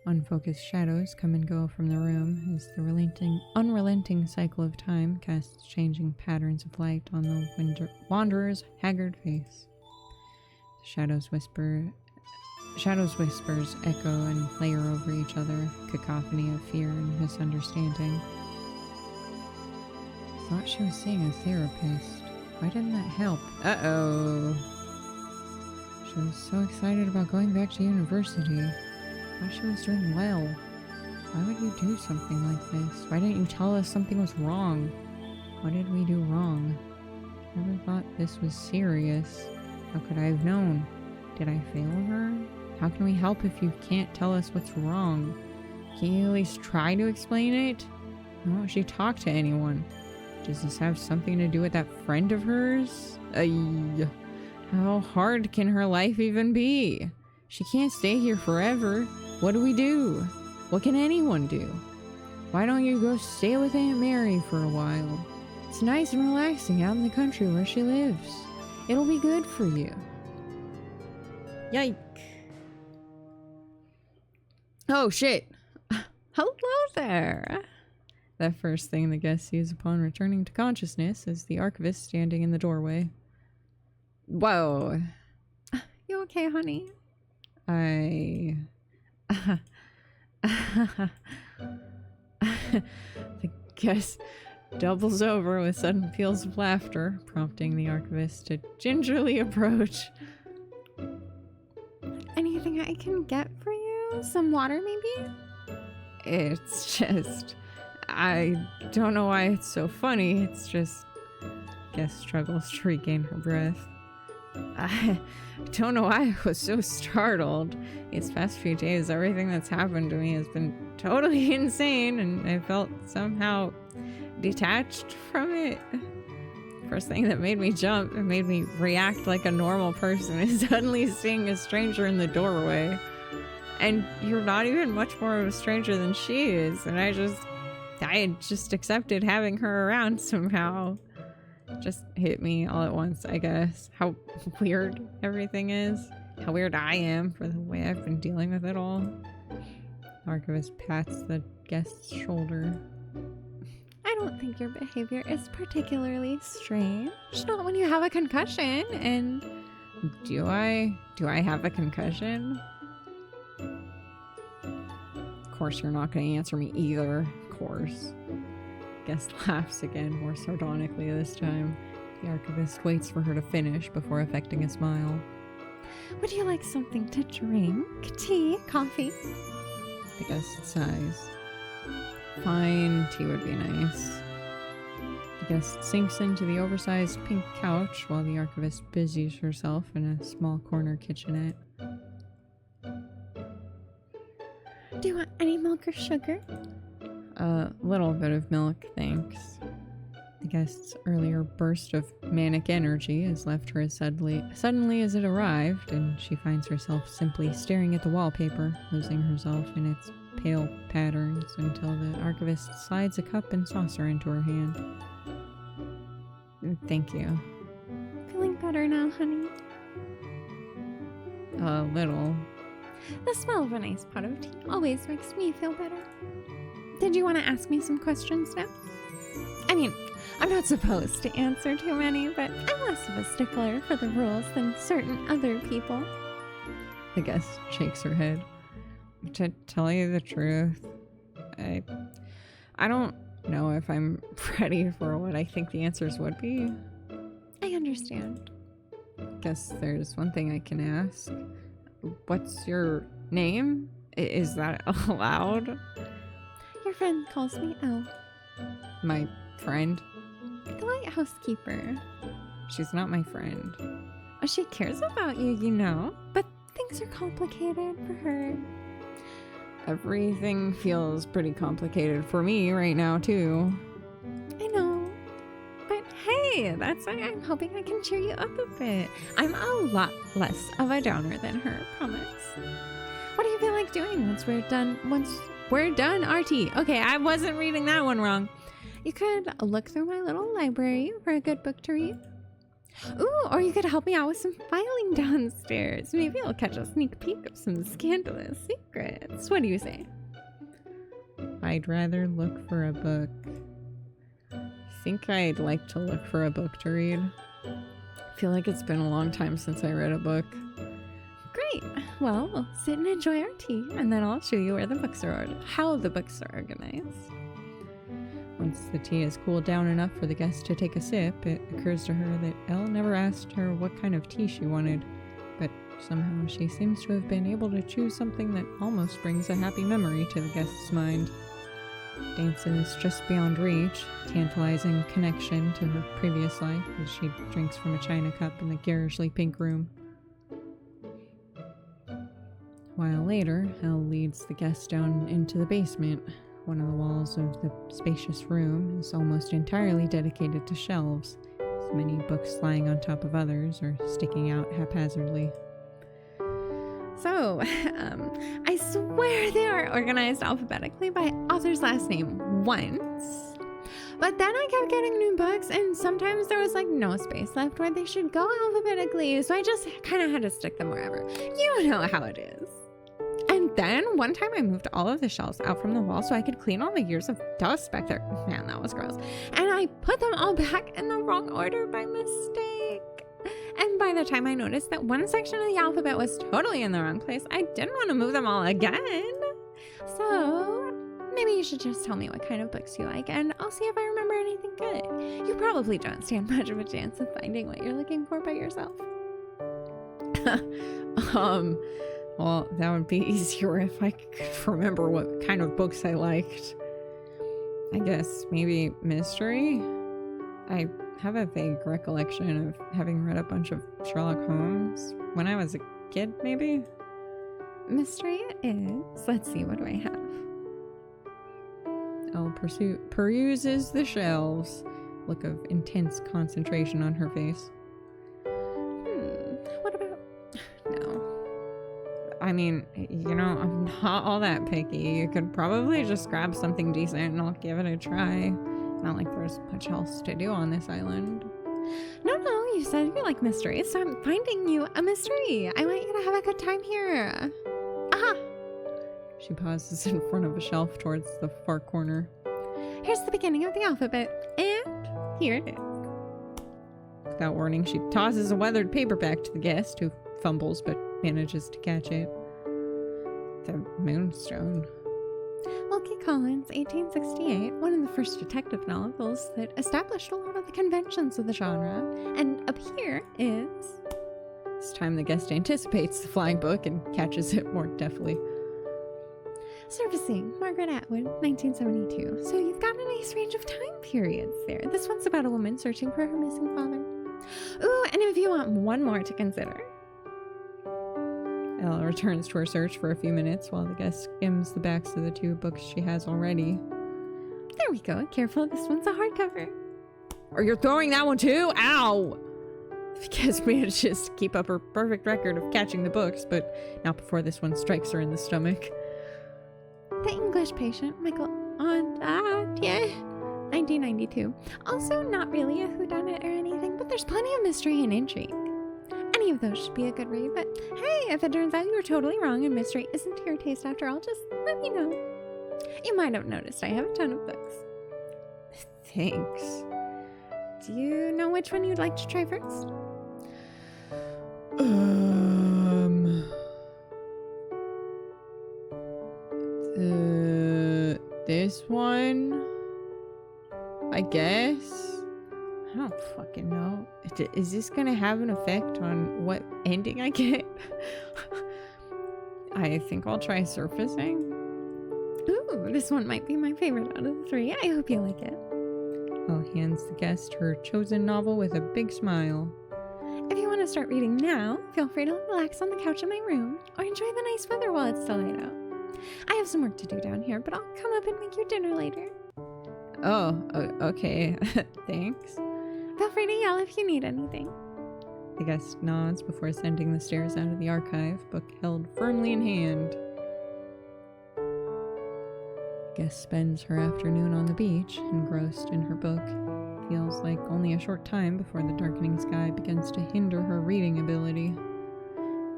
Unfocused shadows come and go from the room as the unrelenting cycle of time casts changing patterns of light on the wanderer's haggard face. Shadows whispers echo and layer over each other, cacophony of fear and misunderstanding. I thought she was seeing a therapist. Why didn't that help? Uh-oh. She was so excited about going back to university. Thought she was doing well. Why would you do something like this? Why didn't you tell us something was wrong? What did we do wrong? Never thought this was serious. How could I have known? Did I fail her? How can we help if you can't tell us what's wrong? Can you at least try to explain it? Why won't she talk to anyone? Does this have something to do with that friend of hers? How hard can her life even be? She can't stay here forever. What do we do? What can anyone do? Why don't you go stay with Aunt Mary for a while? It's nice and relaxing out in the country where she lives. It'll be good for you. Yike. Oh shit. Hello there. The first thing the guest sees upon returning to consciousness is the archivist standing in the doorway. Whoa. You okay, honey? The guest doubles over with sudden peals of laughter, prompting the archivist to gingerly approach. Anything I can get for you? Some water, maybe? It's just... I don't know why it's so funny. It's just... Guest struggles to regain her breath. I don't know why I was so startled. These past few days, everything that's happened to me has been totally insane, and I felt somehow detached from it. First thing that made me jump and made me react like a normal person is suddenly seeing a stranger in the doorway. And you're not even much more of a stranger than she is, and I had just accepted having her around somehow. Just hit me all at once, I guess. How weird everything is. How weird I am for the way I've been dealing with it all. Archivist pats the guest's shoulder. I don't think your behavior is particularly strange. Not when you have a concussion, and... Do I have a concussion? Of course you're not going to answer me either. Of course. Guest laughs again, more sardonically this time. The archivist waits for her to finish before affecting a smile. Would you like something to drink? Tea? Coffee? The guest sighs. Fine, tea would be nice. The guest sinks into the oversized pink couch while the archivist busies herself in a small corner kitchenette. Do you want any milk or sugar? A little bit of milk, thanks. The guest's earlier burst of manic energy has left her as suddenly as it arrived, and she finds herself simply staring at the wallpaper, losing herself in its pale patterns until the archivist slides a cup and saucer into her hand. Thank you. Feeling better now, honey? A little. The smell of a nice pot of tea always makes me feel better. Did you want to ask me some questions now? I mean, I'm not supposed to answer too many, but I'm less of a stickler for the rules than certain other people. The guest shakes her head. To tell you the truth, I don't know if I'm ready for what I think the answers would be. I understand. Guess there's one thing I can ask. What's your name? Is that allowed? Your friend calls me Elle. My friend? The lighthouse keeper. She's not my friend. Oh, she cares about you, you know. But things are complicated for her. Everything feels pretty complicated for me right now, too. I know. But hey, that's why I'm hoping I can cheer you up a bit. I'm a lot less of a downer than her, promise. What do you feel like doing once we're done RT? Okay, I wasn't reading that one wrong. You could look through my little library for a good book to read. Ooh, or you could help me out with some filing downstairs. Maybe I'll catch a sneak peek of some scandalous secrets. What do you say? I'd rather look for a book. I think I'd like to look for a book to read. I feel like it's been a long time since I read a book. Great. Well, we'll sit and enjoy our tea, and then I'll show you where the books are how the books are organized. Once the tea has cooled down enough for the guest to take a sip, it occurs to her that Elle never asked her what kind of tea she wanted, but somehow she seems to have been able to choose something that almost brings a happy memory to the guest's mind. Dances just beyond reach, tantalizing connection to her previous life as she drinks from a china cup in the garishly pink room. A while later, Elle leads the guest down into the basement. One of the walls of the spacious room is almost entirely dedicated to shelves, with many books lying on top of others or sticking out haphazardly. So, I swear they are organized alphabetically by author's last name once. But then I kept getting new books, and sometimes there was like no space left where they should go alphabetically, so I just kind of had to stick them wherever. You know how it is. And then one time I moved all of the shelves out from the wall so I could clean all the years of dust back there. Man, that was gross. And I put them all back in the wrong order by mistake. And by the time I noticed that one section of the alphabet was totally in the wrong place, I didn't want to move them all again. So maybe you should just tell me what kind of books you like, and I'll see if I remember anything good. You probably don't stand much of a chance of finding what you're looking for by yourself. Well, that would be easier if I could remember what kind of books I liked. I guess maybe mystery? I have a vague recollection of having read a bunch of Sherlock Holmes when I was a kid, maybe? Mystery it is. Let's see, what do I have? Elle peruses the shelves. Look of intense concentration on her face. What about... No. I mean, you know, I'm not all that picky. You could probably just grab something decent and I'll give it a try. Not like there's much else to do on this island. No, you said you like mysteries, so I'm finding you a mystery. I want you to have a good time here. Aha! She pauses in front of a shelf towards the far corner. Here's the beginning of the alphabet, and here it is. Without warning, she tosses a weathered paperback to the guest, who fumbles but manages to catch it. The Moonstone. Wilkie Collins, 1868, one of the first detective novels that established a lot of the conventions of the genre. And up here is... This time the guest anticipates the flying book and catches it more deftly. Surfacing, Margaret Atwood, 1972. So you've got a nice range of time periods there. This one's about a woman searching for her missing father. Ooh, and if you want one more to consider... Elle returns to her search for a few minutes while the guest skims the backs of the two books she has already. There we go. Careful, this one's a hardcover. Or you're throwing that one too? Ow! The guest manages to keep up her perfect record of catching the books, but not before this one strikes her in the stomach. The English Patient, Michael Ondaatje, 1992. Also not really a whodunit or anything, but there's plenty of mystery and intrigue. Any of those should be a good read, but hey, if it turns out you were totally wrong and mystery isn't to your taste after all, just let me know. You might have noticed I have a ton of books. Thanks. Do you know which one you'd like to try first? This one? I guess? I don't fucking know. Is this gonna have an effect on what ending I get? I think I'll try surfacing. Ooh, this one might be my favorite out of the three. I hope you like it. Elle hands the guest her chosen novel with a big smile. If you want to start reading now, feel free to relax on the couch in my room or enjoy the nice weather while it's still light out. I have some work to do down here, but I'll come up and make you dinner later. Oh, okay. Thanks. Feel free to yell if you need anything. The guest nods before ascending the stairs out of the archive, book held firmly in hand. The guest spends her afternoon on the beach, engrossed in her book. Feels like only a short time before the darkening sky begins to hinder her reading ability.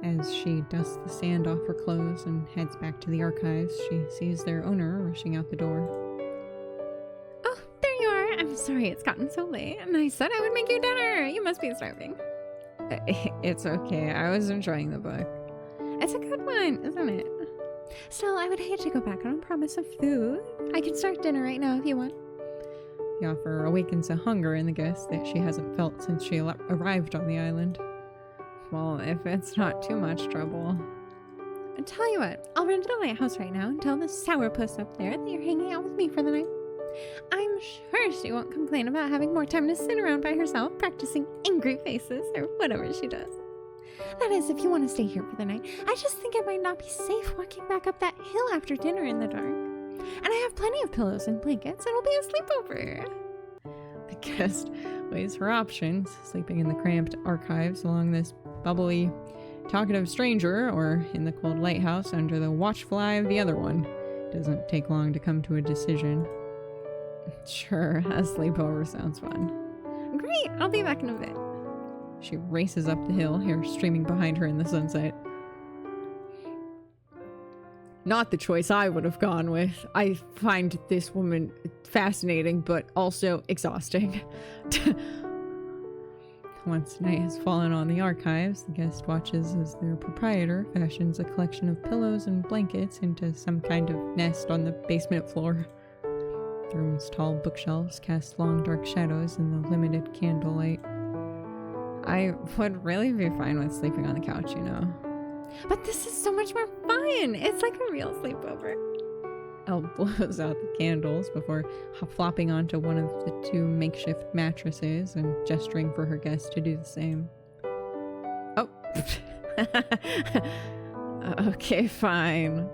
As she dusts the sand off her clothes and heads back to the archives, she sees their owner rushing out the door. Oh, there you are. I'm sorry it's gotten so late, and I said I would make you dinner. You must be starving. It's okay. I was enjoying the book. It's a good one, isn't it? Still, I would hate to go back on a promise of food. I can start dinner right now if you want. The offer awakens a hunger in the guest that she hasn't felt since she arrived on the island. Well, if it's not too much trouble. I tell you what, I'll run to the lighthouse right now and tell the sourpuss up there that you're hanging out with me for the night. I'm sure she won't complain about having more time to sit around by herself practicing angry faces or whatever she does. That is, if you want to stay here for the night. I just think it might not be safe walking back up that hill after dinner in the dark. And I have plenty of pillows and blankets. It'll be a sleepover. The guest weighs her options, sleeping in the cramped archives along this bubbly, talkative stranger, or in the cold lighthouse under the watchful eye of the other one. Doesn't take long to come to a decision. Sure, a sleepover sounds fun. Great, I'll be back in a bit. She races up the hill, hair streaming behind her in the sunset. not the choice I would have gone with. I find this woman fascinating, but also exhausting. Once night has fallen on the archives, the guest watches as their proprietor fashions a collection of pillows and blankets into some kind of nest on the basement floor. The room's tall bookshelves cast long dark shadows in the limited candlelight. I would really be fine with sleeping on the couch, you know. But this is so much more fun. It's like a real sleepover. Elle blows out the candles before flopping onto one of the two makeshift mattresses and gesturing for her guests to do the same. Oh. Okay, fine.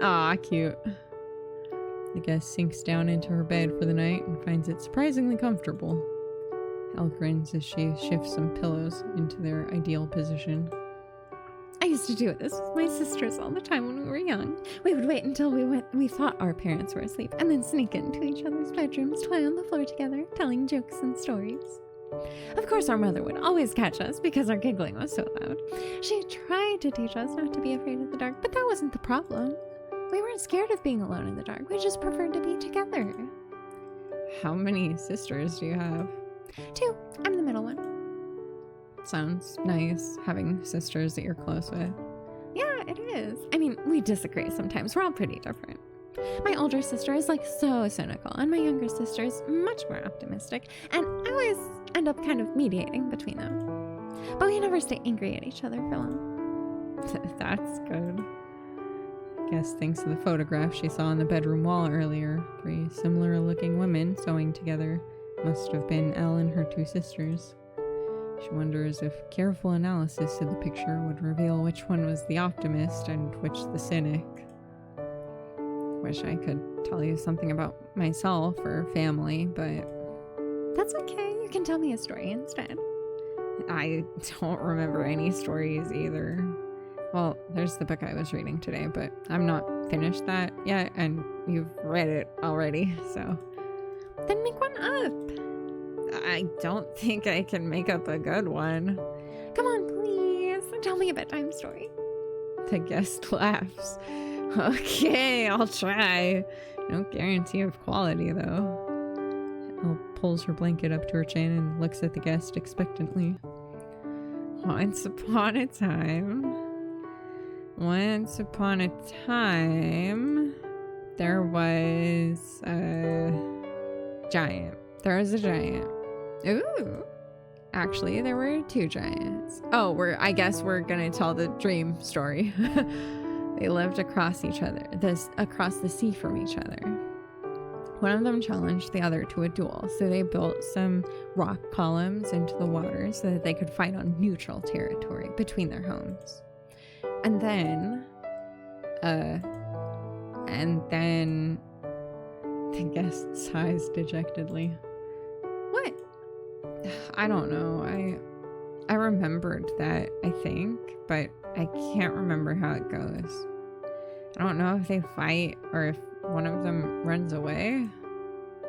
Ah, cute. The guest sinks down into her bed for the night and finds it surprisingly comfortable. Elle grins as she shifts some pillows into their ideal position. I used to do this with my sisters all the time when we were young. We would wait until we thought our parents were asleep and then sneak into each other's bedrooms to lie on the floor together, telling jokes and stories. Of course, our mother would always catch us because our giggling was so loud. She tried to teach us not to be afraid of the dark, but that wasn't the problem. We weren't scared of being alone in the dark. We just preferred to be together. How many sisters do you have? 2. I'm the middle one. Sounds nice, having sisters that you're close with. Yeah, it is. I mean, we disagree sometimes. We're all pretty different. My older sister is like so cynical, and my younger sister is much more optimistic, and I always end up kind of mediating between them. But we never stay angry at each other for long. That's good. Guess thinks of the photograph she saw on the bedroom wall earlier. 3 similar looking women sewing together. Must have been Elle and her 2 sisters. She wonders if careful analysis of the picture would reveal which one was the optimist and which the cynic. Wish I could tell you something about myself or family, but... That's okay. You can tell me a story instead. I don't remember any stories either. Well, there's the book I was reading today, but I'm not finished that yet, and you've read it already, so... Then make one up. I don't think I can make up a good one. Come on, please. Tell me a bedtime story. The guest laughs. Okay, I'll try. No guarantee of quality, though. Elle pulls her blanket up to her chin and looks at the guest expectantly. Once upon a time, there was a giant. There was a giant. Ooh. Actually, there were 2 giants. Oh, I guess we're gonna tell the dream story. They lived across the sea from each other. One of them challenged the other to a duel, so they built some rock columns into the water so that they could fight on neutral territory between their homes. And then the guest sighs dejectedly. What? I don't know. I remembered that, I think, but I can't remember how it goes. I don't know if they fight or if one of them runs away.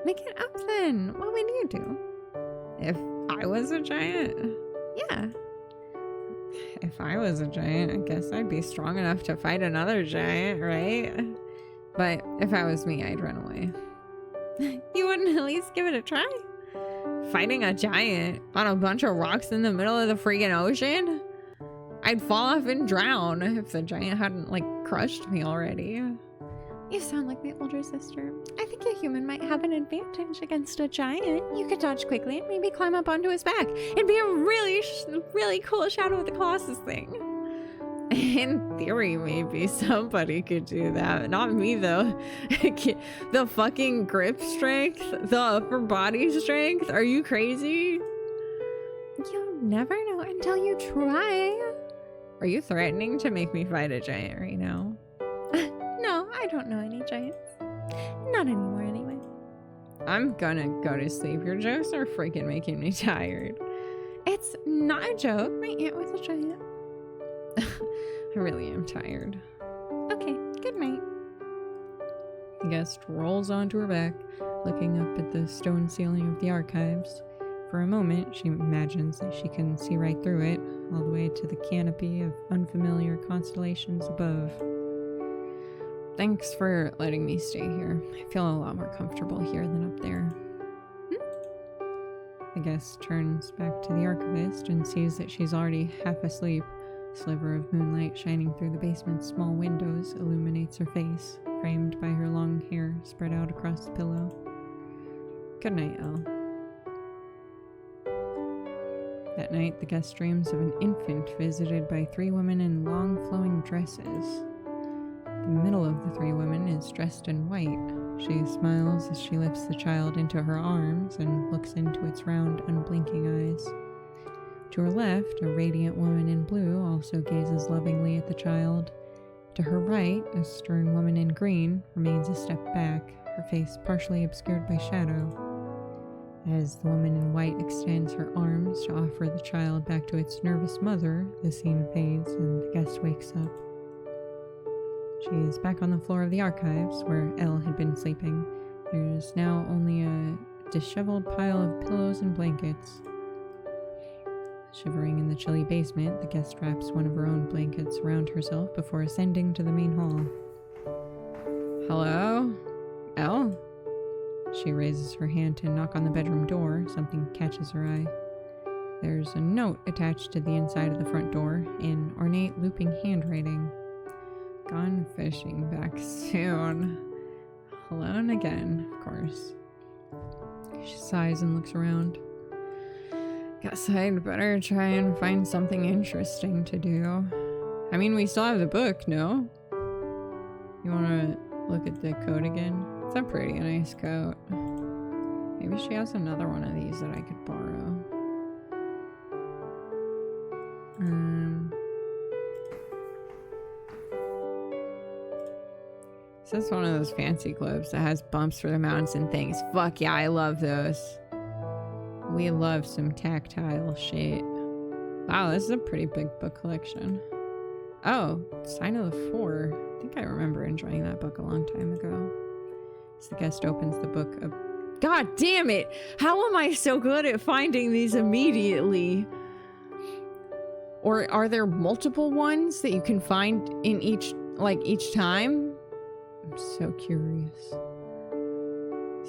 Make it up then. What would you do? If I was a giant? Yeah. If I was a giant, I guess I'd be strong enough to fight another giant, right? But if I was me, I'd run away. You wouldn't at least give it a try? Fighting a giant on a bunch of rocks in the middle of the freaking ocean? I'd fall off and drown if the giant hadn't, crushed me already. You sound like my older sister. I think a human might have an advantage against a giant. You could dodge quickly and maybe climb up onto his back. It'd be a really, really cool Shadow of the Colossus thing. In theory, maybe somebody could do that. Not me, though. The fucking grip strength, the upper body strength. Are you crazy? You'll never know until you try. Are you threatening to make me fight a giant right now? No, I don't know any giants. Not anymore, anyway. I'm gonna go to sleep. Your jokes are freaking making me tired. It's not a joke. My aunt was a giant. I really am tired. Okay, good night. The guest rolls onto her back, looking up at the stone ceiling of the archives. For a moment, she imagines that she can see right through it, all the way to the canopy of unfamiliar constellations above. Thanks for letting me stay here. I feel a lot more comfortable here than up there. The guest turns back to the archivist and sees that she's already half asleep. A sliver of moonlight shining through the basement's small windows illuminates her face, framed by her long hair spread out across the pillow. Good night, Elle. That night, the guest dreams of an infant visited by 3 women in long flowing dresses. The middle of the 3 women is dressed in white. She smiles as she lifts the child into her arms and looks into its round, unblinking eyes. To her left, a radiant woman in blue also gazes lovingly at the child. To her right, a stern woman in green remains a step back, her face partially obscured by shadow. As the woman in white extends her arms to offer the child back to its nervous mother, the scene fades and the guest wakes up. She is back on the floor of the archives, where Elle had been sleeping. There's now only a disheveled pile of pillows and blankets. Shivering in the chilly basement, the guest wraps one of her own blankets around herself before ascending to the main hall. Hello? Elle? She raises her hand to knock on the bedroom door. Something catches her eye. There's a note attached to the inside of the front door in ornate looping handwriting. Gone fishing, back soon. Alone again, of course. She sighs and looks around. Guess I'd better try and find something interesting to do. I mean, we still have the book, no? You wanna look at the coat again? It's a pretty nice coat. Maybe she has another one of these that I could borrow. This is one of those fancy clothes that has bumps for the mounts and things. Fuck yeah, I love those. We love some tactile shit. Wow, this is a pretty big book collection. Oh, Sign of the Four. I think I remember enjoying that book a long time ago. As the guest opens the book up. God damn it! How am I so good at finding these immediately? Or are there multiple ones that you can find in each time? I'm so curious.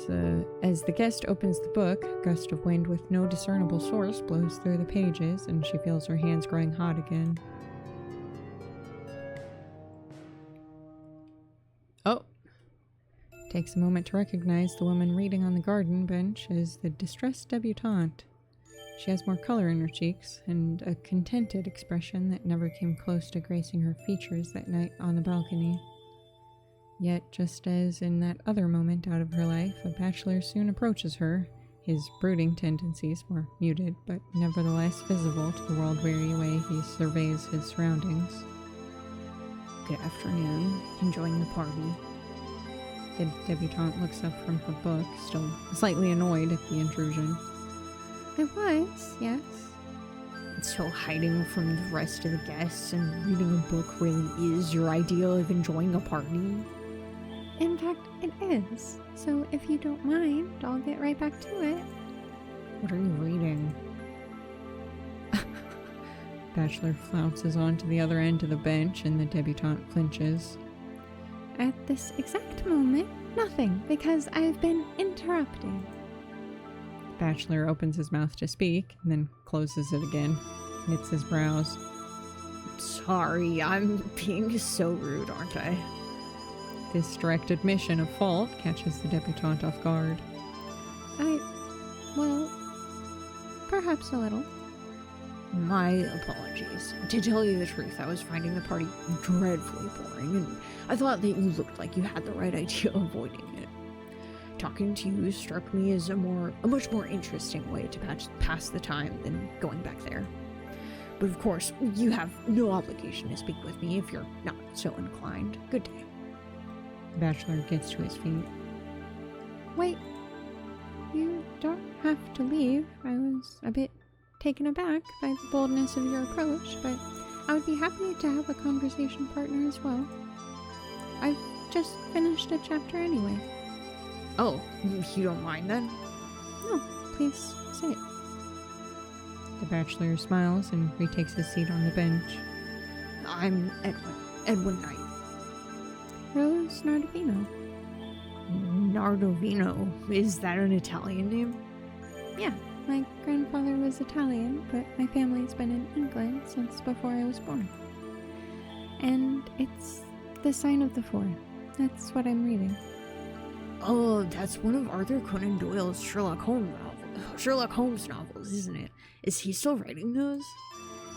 So, as the guest opens the book, a gust of wind with no discernible source blows through the pages, and she feels her hands growing hot again. Oh! Takes a moment to recognize the woman reading on the garden bench as the distressed debutante. She has more color in her cheeks, and a contented expression that never came close to gracing her features that night on the balcony. Yet, just as in that other moment out of her life, a bachelor soon approaches her, his brooding tendencies more muted, but nevertheless visible to the world-weary way he surveys his surroundings. Good afternoon. Enjoying the party? The debutante looks up from her book, still slightly annoyed at the intrusion. I was, yes. So hiding from the rest of the guests and reading a book really is your ideal of enjoying a party? In fact, it is. So if you don't mind, I'll get right back to it. What are you reading? Bachelor flounces onto the other end of the bench and the debutante flinches. At this exact moment, nothing, because I've been interrupted. Bachelor opens his mouth to speak, and then closes it again, knits his brows. Sorry, I'm being so rude, aren't I? This direct admission of fault catches the debutante off guard. Well, perhaps a little. My apologies. To tell you the truth, I was finding the party dreadfully boring, and I thought that you looked like you had the right idea of avoiding it. Talking to you struck me as a much more interesting way to pass the time than going back there. But of course, you have no obligation to speak with me if you're not so inclined. Good day. The bachelor gets to his feet. Wait, you don't have to leave. I was a bit taken aback by the boldness of your approach, but I would be happy to have a conversation partner as well. I've just finished a chapter anyway. Oh, you don't mind then? No, please sit. The bachelor smiles and retakes his seat on the bench. I'm Edwin Knight. Rose Nardovino. Nardovino, is that an Italian name? Yeah, my grandfather was Italian, but my family's been in England since before I was born. And it's the sign of the four. That's what I'm reading. Oh, that's one of Arthur Conan Doyle's Sherlock Holmes novels, isn't it? Is he still writing those?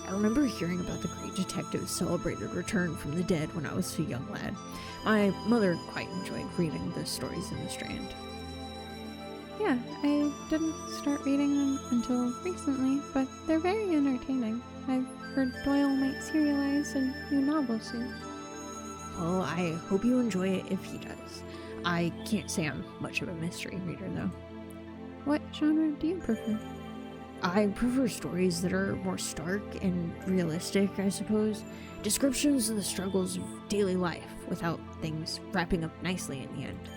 I remember hearing about the great detective's celebrated return from the dead when I was a young lad. My mother quite enjoyed reading the stories in the Strand. Yeah, I didn't start reading them until recently, but they're very entertaining. I've heard Doyle might serialize a new novel soon. Well, I hope you enjoy it if he does. I can't say I'm much of a mystery reader, though. What genre do you prefer? I prefer stories that are more stark and realistic, I suppose. Descriptions of the struggles of daily life without things wrapping up nicely in the end.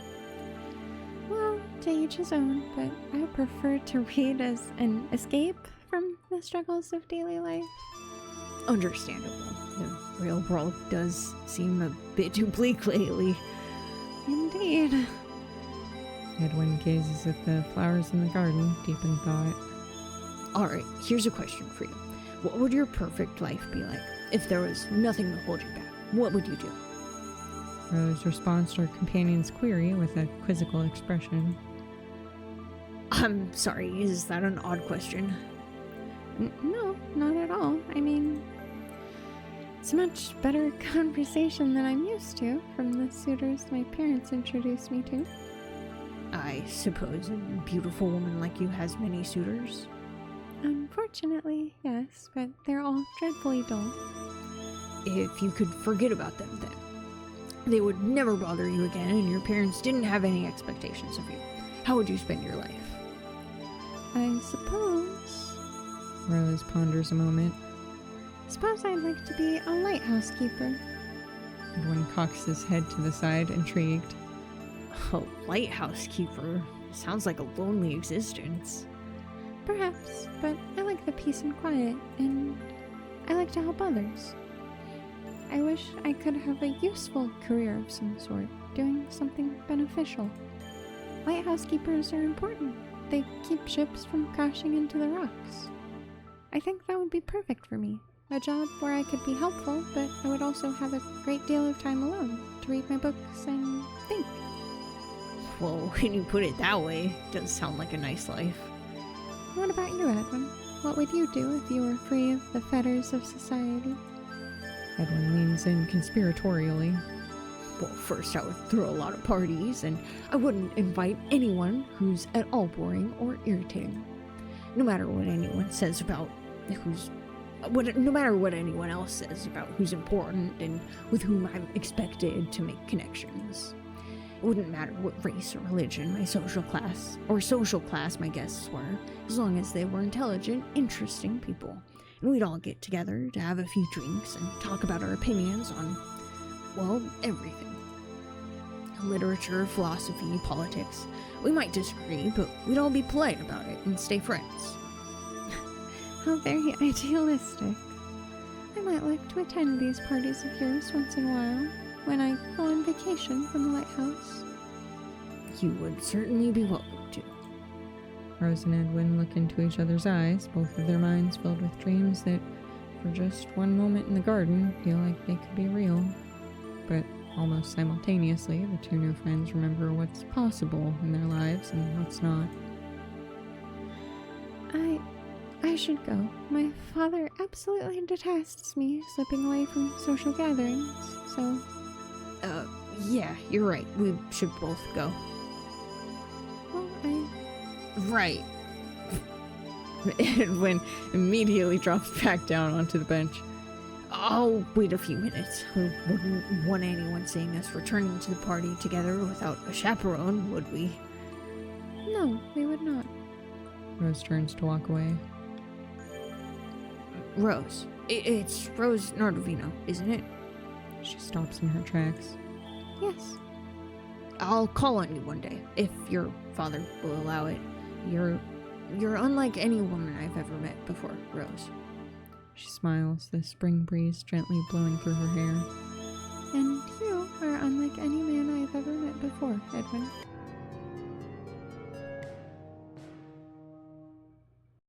Well, to each his own, but I prefer to read as an escape from the struggles of daily life. Understandable. The real world does seem a bit too bleak lately. Indeed. Edwin gazes at the flowers in the garden, deep in thought. Alright, here's a question for you. What would your perfect life be like? If there was nothing to hold you back, what would you do? Rose responds to her companion's query with a quizzical expression. I'm sorry, is that an odd question? No, not at all. I mean, it's a much better conversation than I'm used to from the suitors my parents introduced me to. I suppose a beautiful woman like you has many suitors? Unfortunately, yes, but they're all dreadfully dull. If you could forget about them then. They would never bother you again and your parents didn't have any expectations of you. How would you spend your life? I suppose... Rose ponders a moment. Suppose I'd like to be a lighthouse keeper. Edwin cocks his head to the side, intrigued. A lighthouse keeper? Sounds like a lonely existence. Perhaps, but I like the peace and quiet, and I like to help others. I wish I could have a useful career of some sort, doing something beneficial. Lighthouse keepers are important. They keep ships from crashing into the rocks. I think that would be perfect for me. A job where I could be helpful, but I would also have a great deal of time alone to read my books and think. Well, when you put it that way, it does sound like a nice life. What about you, Edwin? What would you do if you were free of the fetters of society? Edwin leans in conspiratorially. Well, first I would throw a lot of parties, and I wouldn't invite anyone who's at all boring or irritating. No matter what anyone says about no matter what anyone else says about who's important and with whom I'm expected to make connections. It wouldn't matter what race or religion my social class my guests were, as long as they were intelligent, interesting people. And we'd all get together to have a few drinks and talk about our opinions on, well, everything. Literature, philosophy, politics. We might disagree, but we'd all be polite about it and stay friends. How very idealistic. I might like to attend these parties of yours once in a while, when I go on vacation from the lighthouse. You would certainly be welcome to. Rose and Edwin look into each other's eyes, both of their minds filled with dreams that, for just one moment in the garden, feel like they could be real. But almost simultaneously, the two new friends remember what's possible in their lives and what's not. I should go. My father absolutely detests me slipping away from social gatherings, so... Yeah, you're right. We should both go. Well, Right. Edwin immediately drops back down onto the bench. I'll wait a few minutes. We wouldn't want anyone seeing us returning to the party together without a chaperone, would we? No, we would not. Rose turns to walk away. Rose. It's Rose Nardovino, isn't it? She stops in her tracks. Yes. I'll call on you one day, if your father will allow it. You're unlike any woman I've ever met before, Rose. She smiles, the spring breeze gently blowing through her hair. And you are are unlike any man I have ever met before, Edwin.